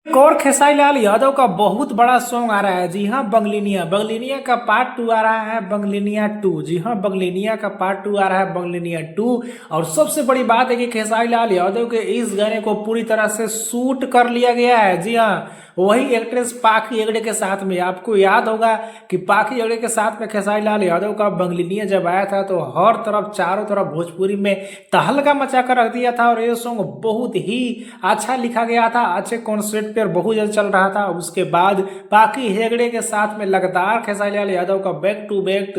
एक और खेसारी लाल यादव का बहुत बड़ा सॉन्ग आ रहा है। जी हाँ, बंगलिनिया बंगलिनिया का पार्ट 2 आ रहा है। बंगलिनिया 2, जी हाँ, बंगलिनिया का पार्ट 2 आ रहा है, बंगलिनिया 2। और सबसे बड़ी बात है कि खेसारी लाल यादव के इस गाने को पूरी तरह से शूट कर लिया गया है। जी हाँ, वही एक्ट्रेस पाखी हेगड़े के साथ में। आपको याद होगा कि पाखी हेगड़े के साथ में खेसारी लाल यादव का बंगलिनिया जब आया था तो हर तरफ चारों तरफ भोजपुरी में तहलका मचा कर रख दिया था। और ये सॉन्ग बहुत ही अच्छा लिखा गया था, अच्छे कॉन्सेप्ट पर बहुत जल्द चल रहा था। उसके बाद पाखी हेगड़े के साथ में लगातार खेसारी लाल यादव का बैक टू बैक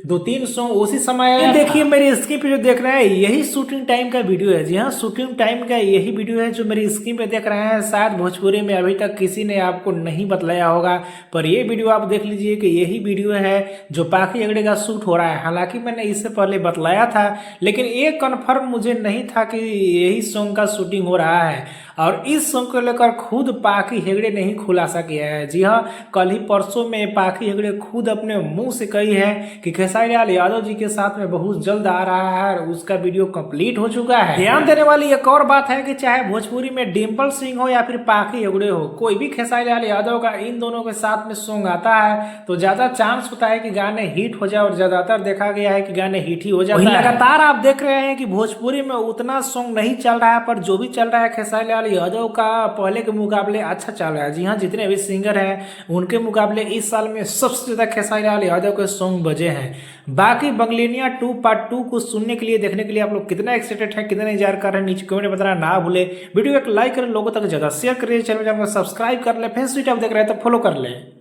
दो तीन सॉन्ग उसी समय आया। देखिए मेरी स्क्रीन पे जो देख रहे हैं यही शूटिंग टाइम का वीडियो है। जी हाँ, शूटिंग टाइम का यही वीडियो है जो मेरी स्क्रीन पे देख रहे हैं। शायद भोजपुरी में अभी तक किसी ने आपको नहीं बतलाया होगा, पर ये वीडियो आप देख लीजिए कि यही वीडियो है जो पाखी हेगड़े का शूट हो रहा है। हालांकि मैंने इससे पहले बतलाया था, लेकिन ये कन्फर्म मुझे नहीं था कि यही सॉन्ग का शूटिंग हो रहा है। और इस सॉन्ग को लेकर खुद पाखी हेगड़े ने ही खुलासा किया है। जी हाँ, कल ही परसों में पाखी हेगड़े खुद अपने मुंह से कही है कि खेसारी लाल यादव जी के साथ में बहुत जल्द आ रहा है और उसका वीडियो कंप्लीट हो चुका है। ध्यान देने वाली एक और बात है कि चाहे भोजपुरी में डिम्पल सिंह हो या फिर पाखी हेगड़े हो, कोई भी खेसारी लाल यादव का इन दोनों के साथ में सॉन्ग आता है तो ज्यादा चांस होता है कि गाने हिट हो जाए। और ज्यादातर देखा गया है कि गाने हिट ही हो जाता है। लगातार आप देख रहे हैं कि भोजपुरी में उतना सॉन्ग नहीं चल रहा है, पर जो भी चल रहा है खेसारी लाल यादव का पहले के मुकाबले अच्छा चल रहा है। जी हाँ, जितने भी सिंगर हैं उनके मुकाबले इस साल में सबसे ज्यादा खेसारी लाल यादव के सॉन्ग बजे हैं। बाकी बंगलिनिया 2 पार्ट 2 को सुनने के लिए, देखने के लिए आप लोग कितना एक्साइटेड है, कितना इंतजार कर रहे हैं, नीचे कमेंट में बताना ना भूले। वीडियो एक लाइक करें, लोगों तक ज्यादा शेयर करिए, चैनल को सब्सक्राइब कर ले, फेसबुक आप देख रहे हैं तो फॉलो कर ले।